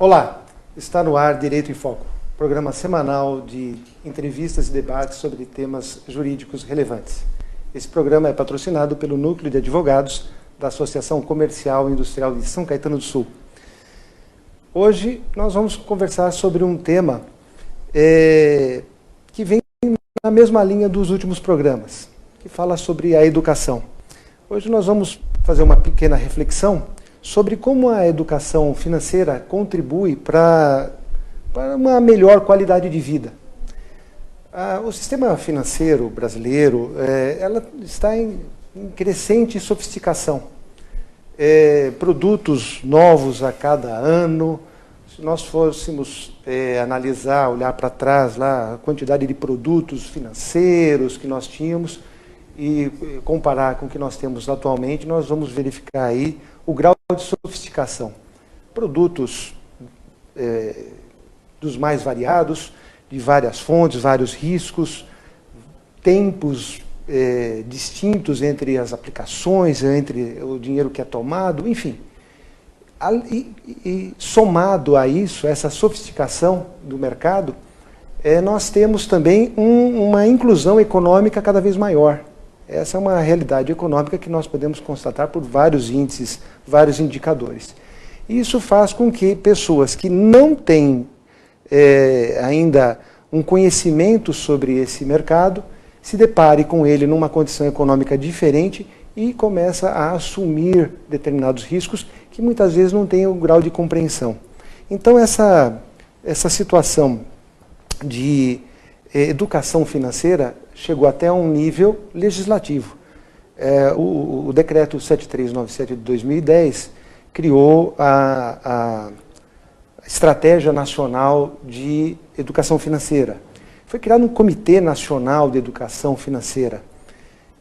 Olá, está no ar Direito em Foco, programa semanal de entrevistas e debates sobre temas jurídicos relevantes. Esse programa é patrocinado pelo Núcleo de Advogados da Associação Comercial e Industrial de São Caetano do Sul. Hoje nós vamos conversar sobre um tema que vem na mesma linha dos últimos programas, que fala sobre a educação. Hoje nós vamos fazer uma pequena reflexão sobre como a educação financeira contribui para uma melhor qualidade de vida. O sistema financeiro brasileiro ela está em crescente sofisticação. Produtos novos a cada ano. Se nós fôssemos analisar, olhar para trás lá, a quantidade de produtos financeiros que nós tínhamos e comparar com o que nós temos atualmente, nós vamos verificar aí o grau de sofisticação. Produtos dos mais variados, de várias fontes, vários riscos, tempos distintos entre as aplicações, entre o dinheiro que é tomado, enfim. E somado a isso, essa sofisticação do mercado, nós temos também uma inclusão econômica cada vez maior. Essa é uma realidade econômica que nós podemos constatar por vários índices, vários indicadores. Isso faz com que pessoas que não têm ainda um conhecimento sobre esse mercado se deparem com ele numa condição econômica diferente e começa a assumir determinados riscos que muitas vezes não têm o grau de compreensão. Então essa situação de educação financeira chegou até um nível legislativo. O decreto 7397 de 2010 criou a Estratégia Nacional de Educação Financeira. Foi criado um Comitê Nacional de Educação Financeira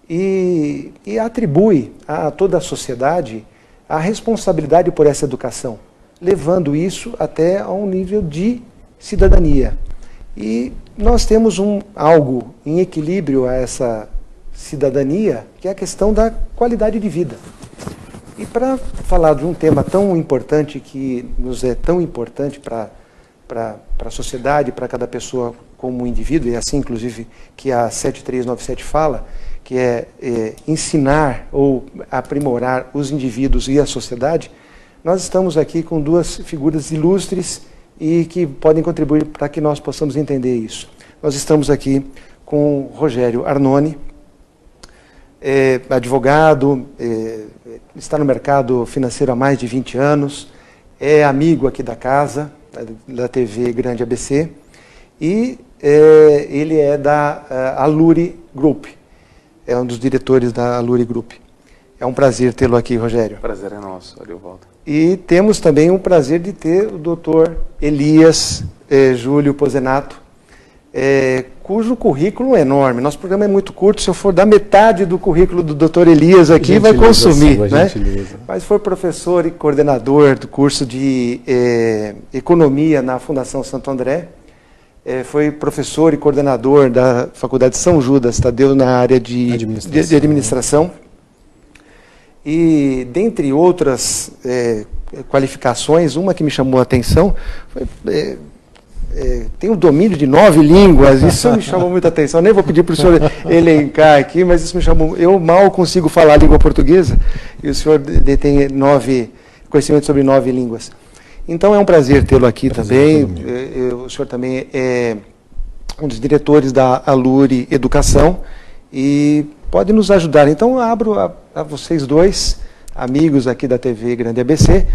e atribui a toda a sociedade a responsabilidade por essa educação, levando isso até a um nível de cidadania. E nós temos algo em equilíbrio a essa cidadania, que é a questão da qualidade de vida. E para falar de um tema tão importante, que nos é tão importante para a sociedade, para cada pessoa como indivíduo, e assim inclusive que a 7397 fala, que é ensinar ou aprimorar os indivíduos e a sociedade, nós estamos aqui com duas figuras ilustres e que podem contribuir para que nós possamos entender isso. Nós estamos aqui com o Rogério Arnone, advogado, está no mercado financeiro há mais de 20 anos, é amigo aqui da casa, da TV Grande ABC, e ele é da Aluri Group, é um dos diretores da Aluri Group. É um prazer tê-lo aqui, Rogério. O prazer é nosso, Ariovaldo. E temos também o prazer de ter o doutor Elias Júlio Pozenato, cujo currículo é enorme. Nosso programa é muito curto, se eu for dar metade do currículo do doutor Elias aqui, vai consumir. Né? Mas foi professor e coordenador do curso de Economia na Fundação Santo André, foi professor e coordenador da Faculdade São Judas Tadeu na área de administração. E, dentre outras qualificações, uma que me chamou a atenção foi, tem o domínio de 9 línguas, isso me chamou muita atenção. Nem vou pedir para o senhor elencar aqui, mas isso me chamou. Eu mal consigo falar a língua portuguesa e o senhor tem conhecimento sobre 9 línguas. Então é um prazer tê-lo aqui também. O senhor também é um dos diretores da Aluri Educação e pode nos ajudar. Então, abro a vocês dois, amigos aqui da TV Grande ABC,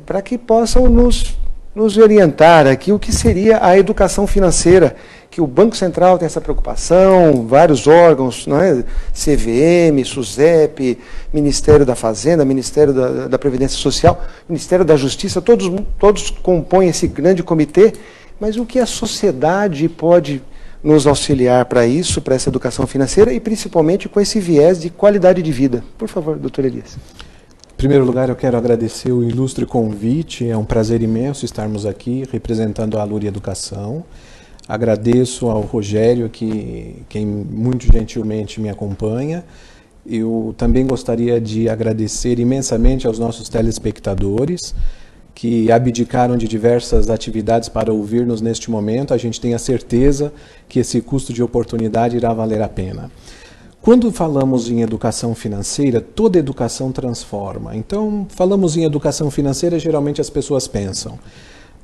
para que possam nos orientar aqui o que seria a educação financeira, que o Banco Central tem essa preocupação, vários órgãos, não é? CVM, SUSEP, Ministério da Fazenda, Ministério da Previdência Social, Ministério da Justiça, todos compõem esse grande comitê, mas o que a sociedade pode nos auxiliar para isso, para essa educação financeira e principalmente com esse viés de qualidade de vida. Por favor, doutor Elias. Em primeiro lugar, eu quero agradecer o ilustre convite, é um prazer imenso estarmos aqui representando a Aluri Educação. Agradeço ao Rogério, quem muito gentilmente me acompanha. Eu também gostaria de agradecer imensamente aos nossos telespectadores, que abdicaram de diversas atividades para ouvir-nos neste momento. A gente tem a certeza que esse custo de oportunidade irá valer a pena. Quando falamos em educação financeira, toda educação transforma. Então, falamos em educação financeira, geralmente as pessoas pensam: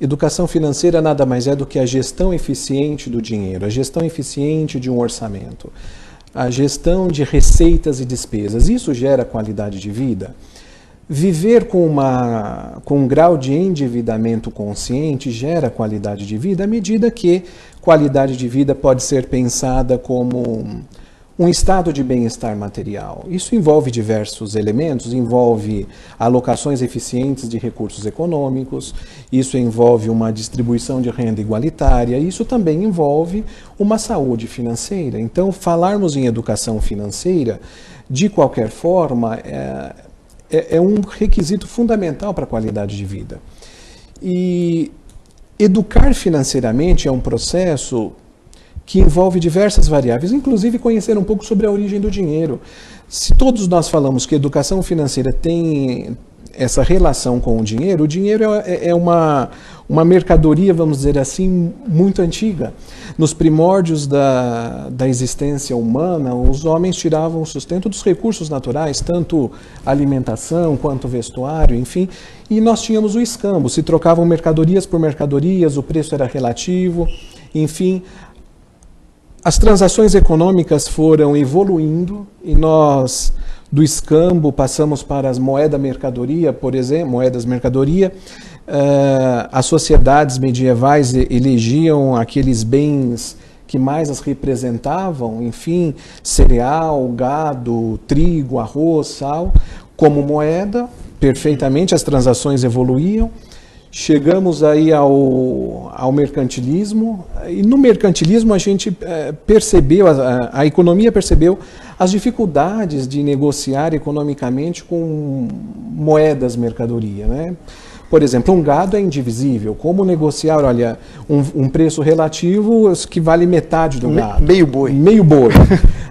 educação financeira nada mais é do que a gestão eficiente do dinheiro, a gestão eficiente de um orçamento, a gestão de receitas e despesas. Isso gera qualidade de vida? Viver com um grau de endividamento consciente gera qualidade de vida, à medida que qualidade de vida pode ser pensada como um estado de bem-estar material. Isso envolve diversos elementos, envolve alocações eficientes de recursos econômicos, isso envolve uma distribuição de renda igualitária, isso também envolve uma saúde financeira. Então, falarmos em educação financeira, de qualquer forma, é um requisito fundamental para a qualidade de vida. E educar financeiramente é um processo que envolve diversas variáveis, inclusive conhecer um pouco sobre a origem do dinheiro. Se todos nós falamos que educação financeira tem essa relação com o dinheiro é uma mercadoria, vamos dizer assim, muito antiga. Nos primórdios da existência humana, os homens tiravam o sustento dos recursos naturais, tanto alimentação quanto vestuário, enfim, e nós tínhamos o escambo, se trocavam mercadorias por mercadorias, o preço era relativo, enfim. As transações econômicas foram evoluindo e nós, do escambo, passamos para as moeda-mercadoria, por exemplo, moedas-mercadoria. As sociedades medievais elegiam aqueles bens que mais as representavam, enfim, cereal, gado, trigo, arroz, sal, como moeda. Perfeitamente, as transações evoluíam. Chegamos aí ao mercantilismo, e no mercantilismo a gente percebeu, a economia percebeu as dificuldades de negociar economicamente com moedas mercadoria, né? Por exemplo, um gado é indivisível. Como negociar, olha, um preço relativo que vale metade do gado? Meio boi. Meio boi.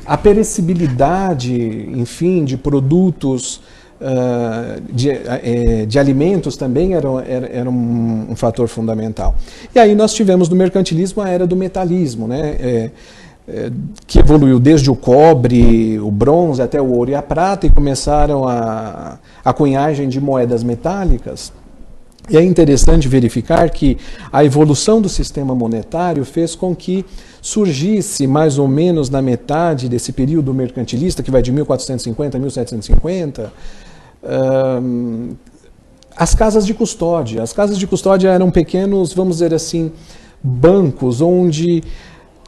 A perecibilidade, enfim, de produtos, de alimentos também era um fator fundamental. E aí nós tivemos no mercantilismo a era do metalismo, né? Que evoluiu desde o cobre, o bronze até o ouro e a prata, e começaram a cunhagem de moedas metálicas. E é interessante verificar que a evolução do sistema monetário fez com que surgisse, mais ou menos na metade desse período mercantilista, que vai de 1450 a 1750, as casas de custódia. As casas de custódia eram pequenos, vamos dizer assim, bancos onde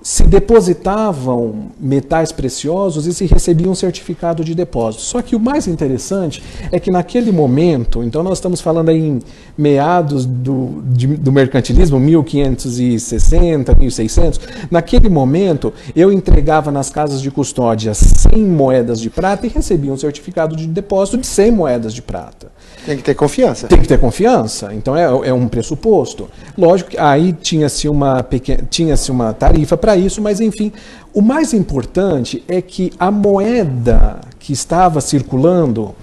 se depositavam metais preciosos e se recebia um certificado de depósito. Só que o mais interessante é que naquele momento, então nós estamos falando aí em meados do mercantilismo, 1560, 1600, naquele momento eu entregava nas casas de custódia 100 moedas de prata e recebia um certificado de depósito de 100 moedas de prata. Tem que ter confiança. Tem que ter confiança, então é um pressuposto. Lógico que aí tinha-se uma tarifa para isso, mas enfim, o mais importante é que a moeda que estava circulando,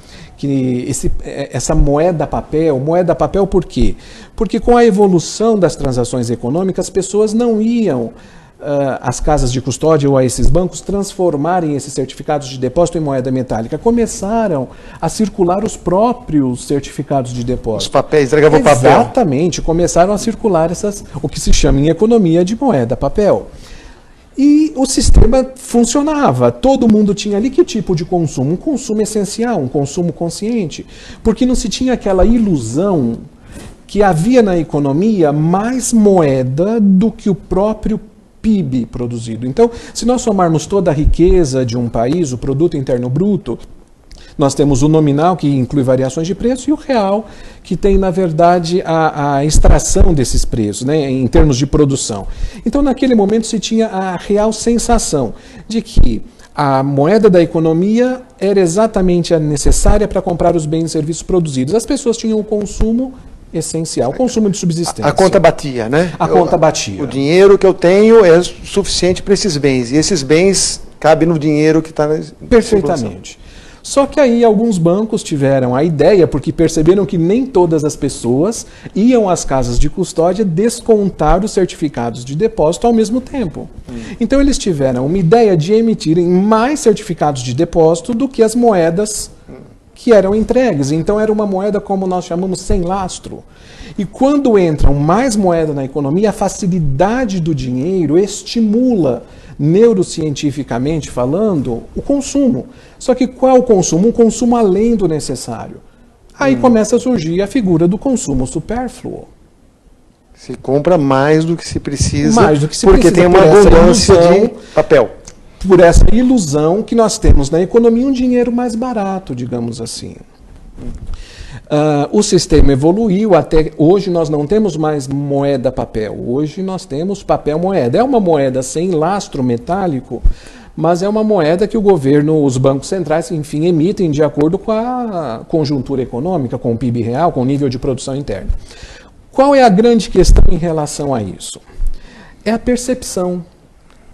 essa moeda papel por quê? Porque com a evolução das transações econômicas, as pessoas não iam às casas de custódia ou a esses bancos transformarem esses certificados de depósito em moeda metálica. Começaram a circular os próprios certificados de depósito. Os papéis, entregavam papel. Exatamente, começaram a circular o que se chama em economia de moeda papel. E o sistema funcionava, todo mundo tinha ali que tipo de consumo? Um consumo essencial, um consumo consciente, porque não se tinha aquela ilusão que havia na economia mais moeda do que o próprio PIB produzido. Então, se nós somarmos toda a riqueza de um país, o produto interno bruto, nós temos o nominal, que inclui variações de preço, e o real, que tem, na verdade, a extração desses preços, né, em termos de produção. Então, naquele momento, se tinha a real sensação de que a moeda da economia era exatamente a necessária para comprar os bens e serviços produzidos. As pessoas tinham o consumo essencial, o consumo de subsistência. A conta batia, né? A conta batia. O dinheiro que eu tenho é suficiente para esses bens, e esses bens cabem no dinheiro que está na Perfeitamente. Só que aí alguns bancos tiveram a ideia, porque perceberam que nem todas as pessoas iam às casas de custódia descontar os certificados de depósito ao mesmo tempo. Então eles tiveram uma ideia de emitirem mais certificados de depósito do que as moedas que eram entregues. Então era uma moeda, como nós chamamos, sem lastro. E quando entram mais moeda na economia, a facilidade do dinheiro estimula, neurocientificamente falando, o consumo. Só que qual o consumo? Um consumo além do necessário. Aí começa a surgir a figura do consumo supérfluo. Se compra mais do que se precisa, Mais do que se porque precisa, tem uma por essa abundância ilusão, de papel. Por essa ilusão que nós temos na economia um dinheiro mais barato, digamos assim. O sistema evoluiu, até hoje nós não temos mais moeda papel, hoje nós temos papel moeda. É uma moeda sem lastro metálico, mas é uma moeda que o governo, os bancos centrais, enfim, emitem de acordo com a conjuntura econômica, com o PIB real, com o nível de produção interna. Qual é a grande questão em relação a isso? É a percepção.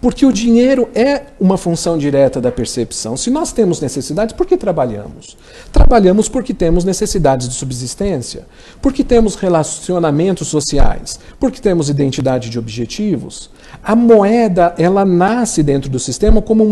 Porque o dinheiro é uma função direta da percepção. Se nós temos necessidades, por que trabalhamos? Trabalhamos porque temos necessidades de subsistência, porque temos relacionamentos sociais, porque temos identidade de objetivos. A moeda, ela nasce dentro do sistema como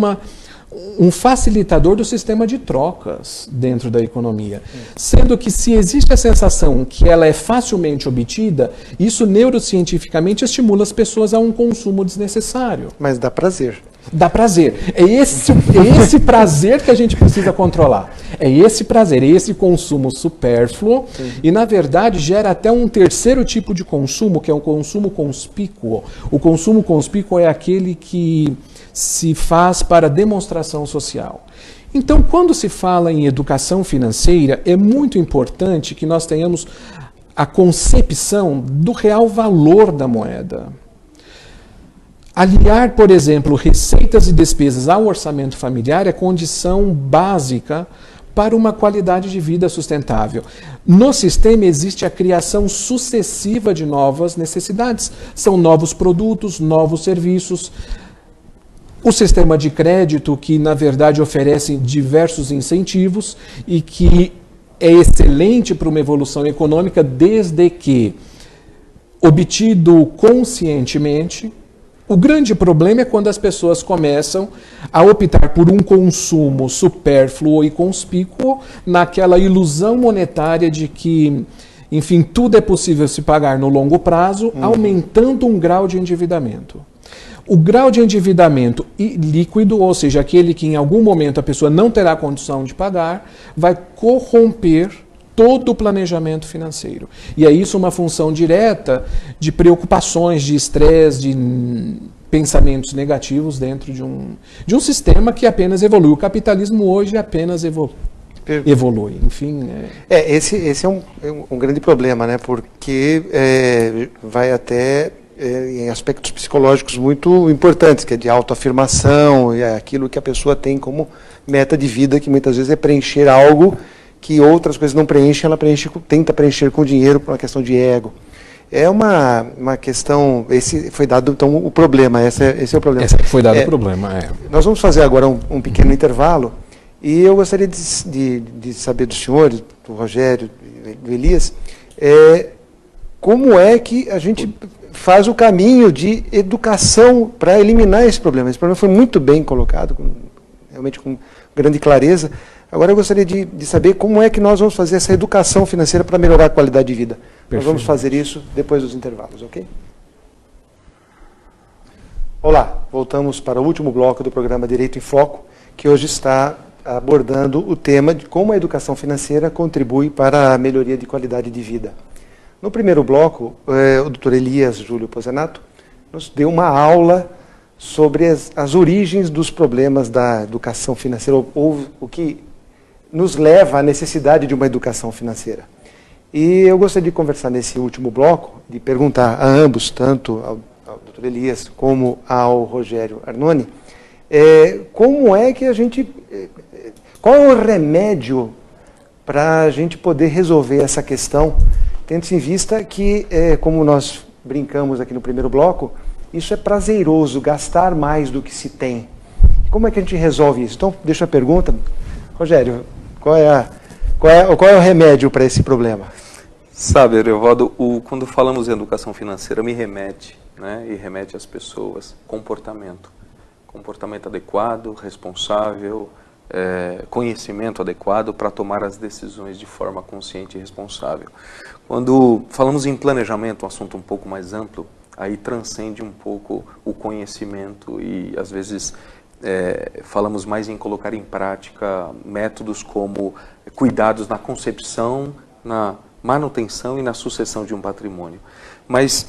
um facilitador do sistema de trocas dentro da economia. Sendo que se existe a sensação que ela é facilmente obtida, isso neurocientificamente estimula as pessoas a um consumo desnecessário. Mas dá prazer. Dá prazer. É esse prazer que a gente precisa controlar. É esse prazer, é esse consumo supérfluo. E, na verdade, gera até um terceiro tipo de consumo, que é o consumo conspícuo. O consumo conspícuo é aquele que se faz para demonstração social. Então, quando se fala em educação financeira, é muito importante que nós tenhamos a concepção do real valor da moeda. Aliar, por exemplo, receitas e despesas ao orçamento familiar é condição básica para uma qualidade de vida sustentável. No sistema existe a criação sucessiva de novas necessidades. São novos produtos, novos serviços. O sistema de crédito, que na verdade oferece diversos incentivos e que é excelente para uma evolução econômica desde que obtido conscientemente. O grande problema é quando as pessoas começam a optar por um consumo supérfluo e conspícuo naquela ilusão monetária de que, enfim, tudo é possível se pagar no longo prazo, aumentando um grau de endividamento. O grau de endividamento líquido, ou seja, aquele que em algum momento a pessoa não terá condição de pagar, vai corromper todo o planejamento financeiro. E é isso uma função direta de preocupações, de estresse, de pensamentos negativos dentro de um sistema que apenas evolui. O capitalismo hoje apenas evolui. Enfim, esse é um grande problema, né? Porque vai até em aspectos psicológicos muito importantes, que é de autoafirmação, e é aquilo que a pessoa tem como meta de vida, que muitas vezes é preencher algo que outras coisas não preenchem, ela tenta preencher com dinheiro por uma questão de ego. É uma questão, esse foi dado então o problema, esse é o problema. Esse foi dado o problema, Nós vamos fazer agora um pequeno intervalo, e eu gostaria de saber dos senhores, do Rogério, do Elias, como é que a gente faz o caminho de educação para eliminar esse problema. Esse problema foi muito bem colocado, realmente com grande clareza. Agora eu gostaria de saber como é que nós vamos fazer essa educação financeira para melhorar a qualidade de vida. Perfeito. Nós vamos fazer isso depois dos intervalos, ok? Olá, voltamos para o último bloco do programa Direito em Foco, que hoje está abordando o tema de como a educação financeira contribui para a melhoria de qualidade de vida. No primeiro bloco, o Dr. Elias Júlio Pozenato nos deu uma aula sobre as origens dos problemas da educação financeira, ou o que nos leva à necessidade de uma educação financeira. E eu gostaria de conversar nesse último bloco, de perguntar a ambos, tanto ao Dr. Elias como ao Rogério Arnone, como é que a gente... Qual é o remédio para a gente poder resolver essa questão, tendo-se em vista que, como nós brincamos aqui no primeiro bloco, isso é prazeroso, gastar mais do que se tem. Como é que a gente resolve isso? Então, deixa a pergunta, Rogério, qual é o remédio para esse problema? Sabe, Evaldo, quando falamos em educação financeira, me remete, né, e remete às pessoas, comportamento adequado, responsável, conhecimento adequado para tomar as decisões de forma consciente e responsável. Quando falamos em planejamento, um assunto um pouco mais amplo, aí transcende um pouco o conhecimento e às vezes falamos mais em colocar em prática métodos como cuidados na concepção, na manutenção e na sucessão de um patrimônio. Mas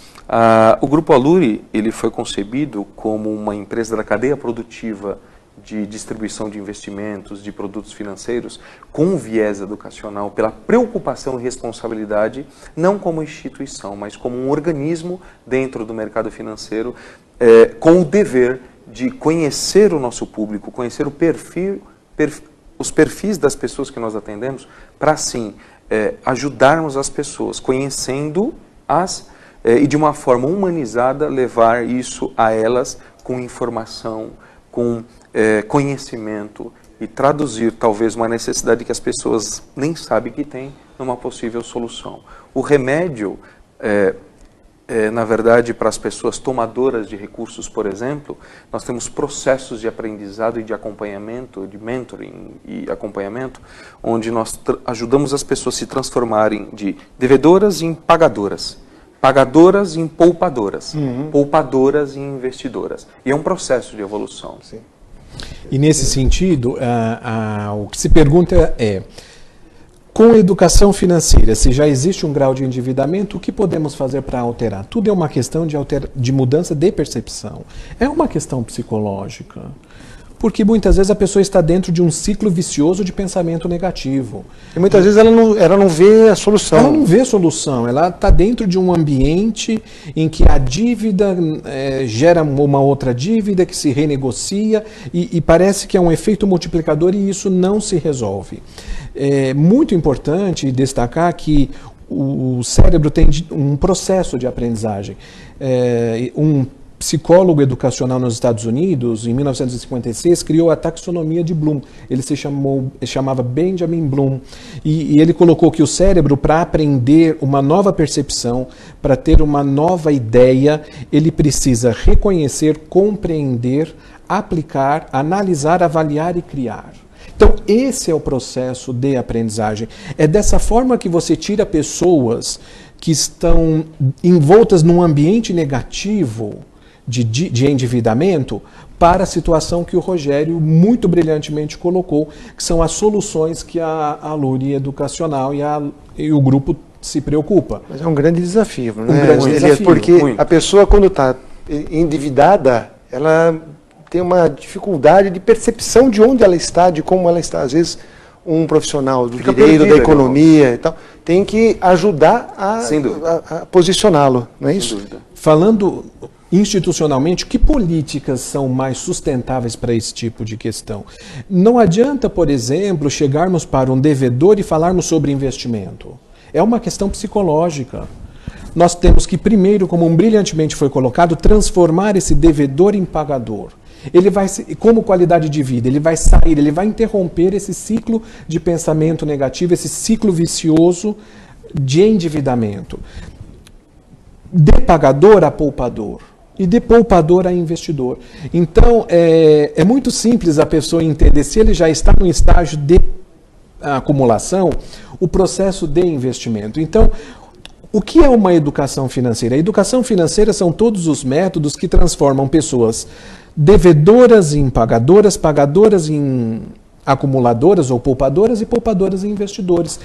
o Grupo Aluri, ele foi concebido como uma empresa da cadeia produtiva de distribuição de investimentos, de produtos financeiros, com viés educacional, pela preocupação e responsabilidade, não como instituição, mas como um organismo dentro do mercado financeiro, com o dever de conhecer o nosso público, conhecer o os perfis das pessoas que nós atendemos, para assim ajudarmos as pessoas, conhecendo-as e de uma forma humanizada levar isso a elas com informação, com conhecimento e traduzir talvez uma necessidade que as pessoas nem sabem que tem numa possível solução. O remédio, na verdade, para as pessoas tomadoras de recursos, por exemplo, nós temos processos de aprendizado e de acompanhamento, de mentoring e acompanhamento, onde nós ajudamos as pessoas a se transformarem de devedoras em pagadoras, pagadoras em poupadoras, poupadoras em investidoras. E é um processo de evolução. Sim. E nesse sentido, o que se pergunta é, com a educação financeira, se já existe um grau de endividamento, o que podemos fazer para alterar? Tudo é uma questão de mudança de percepção. É uma questão psicológica. Porque muitas vezes a pessoa está dentro de um ciclo vicioso de pensamento negativo. E muitas vezes ela não vê a solução. Ela não vê solução, ela está dentro de um ambiente em que a dívida gera uma outra dívida que se renegocia e parece que é um efeito multiplicador e isso não se resolve. É muito importante destacar que o cérebro tem um processo de aprendizagem. Um psicólogo educacional nos Estados Unidos, em 1956, criou a taxonomia de Bloom. Ele chamava Benjamin Bloom. E ele colocou que o cérebro, para aprender uma nova percepção, para ter uma nova ideia, ele precisa reconhecer, compreender, aplicar, analisar, avaliar e criar. Então, esse é o processo de aprendizagem. É dessa forma que você tira pessoas que estão envoltas num ambiente negativo, de endividamento, para a situação que o Rogério muito brilhantemente colocou, que são as soluções que a Aluri Educacional e o grupo se preocupa. Mas é um grande desafio, né? Um grande desafio. Porque a pessoa, quando está endividada, ela tem uma dificuldade de percepção de onde ela está, de como ela está. Às vezes, um profissional do direito, da economia e tal, tem que ajudar a posicioná-lo, não é isso? Sem dúvida. Falando institucionalmente, que políticas são mais sustentáveis para esse tipo de questão? Não adianta, por exemplo, chegarmos para um devedor e falarmos sobre investimento. É uma questão psicológica. Nós temos que, primeiro, como brilhantemente foi colocado, transformar esse devedor em pagador. Ele vai, como qualidade de vida, ele vai sair, ele vai interromper esse ciclo de pensamento negativo, esse ciclo vicioso de endividamento. De pagador a poupador. E de poupador a investidor. Então, é muito simples a pessoa entender, se ele já está no estágio de acumulação, o processo de investimento. Então, o que é uma educação financeira? A educação financeira são todos os métodos que transformam pessoas devedoras em pagadoras, pagadoras em acumuladoras ou poupadoras e poupadoras em investidores.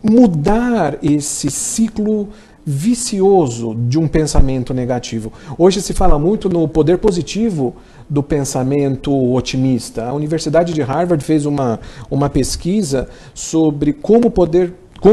Mudar esse ciclo vicioso de um pensamento negativo. Hoje se fala muito no poder positivo do pensamento otimista. A Universidade de Harvard fez uma pesquisa sobre como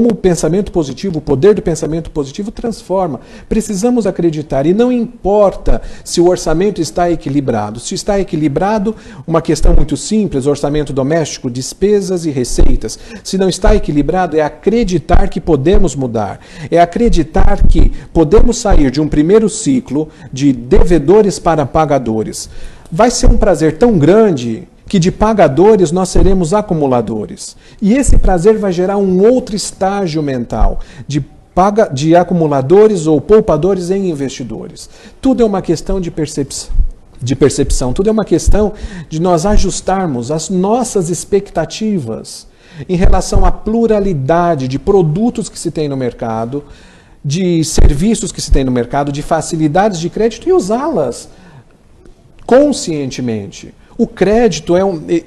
o pensamento positivo, o poder do pensamento positivo transforma. Precisamos acreditar, e não importa se o orçamento está equilibrado. Se está equilibrado, uma questão muito simples, orçamento doméstico, despesas e receitas. Se não está equilibrado, é acreditar que podemos mudar. É acreditar que podemos sair de um primeiro ciclo de devedores para pagadores. Vai ser um prazer tão grande que de pagadores nós seremos acumuladores. E esse prazer vai gerar um outro estágio mental, de acumuladores ou poupadores em investidores. Tudo é uma questão de percepção, tudo é uma questão de nós ajustarmos as nossas expectativas em relação à pluralidade de produtos que se tem no mercado, de serviços que se tem no mercado, de facilidades de crédito e usá-las conscientemente. O crédito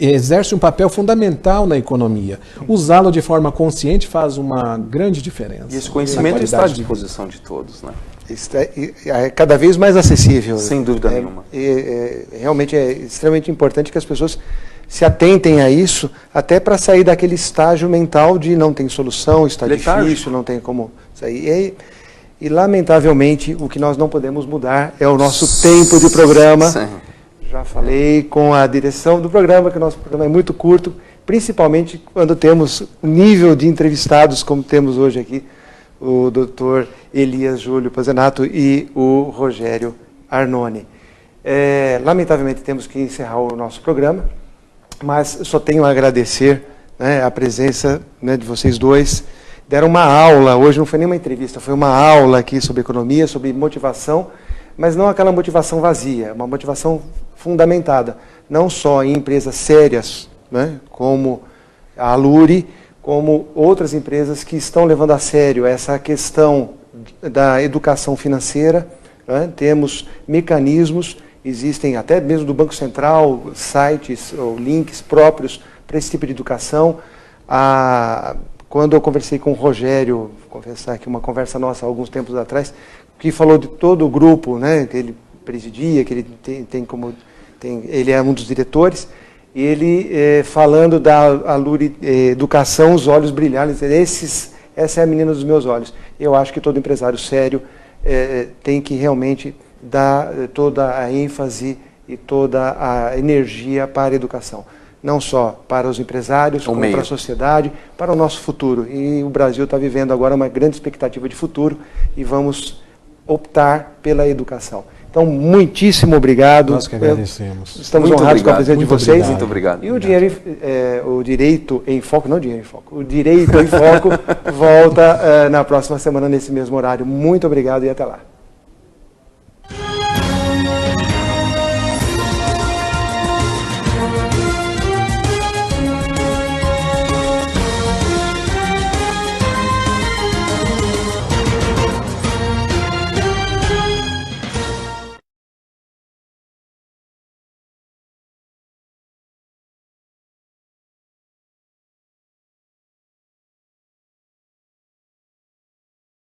exerce um papel fundamental na economia. Usá-lo de forma consciente faz uma grande diferença. E esse conhecimento está à disposição de todos, né? É cada vez mais acessível. Sem dúvida nenhuma. Realmente é extremamente importante que as pessoas se atentem a isso, até para sair daquele estágio mental de não tem solução, está difícil, não tem como sair. E, lamentavelmente, o que nós não podemos mudar é o nosso tempo de programa. Sim. Já falei com a direção do programa, que o nosso programa é muito curto, principalmente quando temos o nível de entrevistados, como temos hoje aqui, o Dr. Elias Júlio Pazanato e o Rogério Arnone. Lamentavelmente temos que encerrar o nosso programa, mas só tenho a agradecer, né, a presença, né, de vocês dois. Deram uma aula, hoje não foi nem uma entrevista, foi uma aula aqui sobre economia, sobre motivação, mas não aquela motivação vazia, uma motivação fundamentada, não só em empresas sérias, né, como a Aluri, como outras empresas que estão levando a sério essa questão da educação financeira, né? Temos mecanismos, existem até mesmo do Banco Central, sites ou links próprios para esse tipo de educação. Quando eu conversei com o Rogério, vou confessar aqui uma conversa nossa há alguns tempos atrás, que falou de todo o grupo, né, que ele presidia, que ele ele é um dos diretores, e ele falando da Aluri Educação, os olhos brilharam, essa é a menina dos meus olhos. Eu acho que todo empresário sério tem que realmente dar toda a ênfase e toda a energia para a educação. Não só para os empresários, como para a sociedade, para o nosso futuro. E o Brasil está vivendo agora uma grande expectativa de futuro e vamos optar pela educação. Então, muitíssimo obrigado. Nós que agradecemos. Estamos honrados com a presença de vocês. Muito obrigado. E o Direito em Foco, não Dinheiro em Foco, o Direito em Foco volta na próxima semana nesse mesmo horário. Muito obrigado e até lá.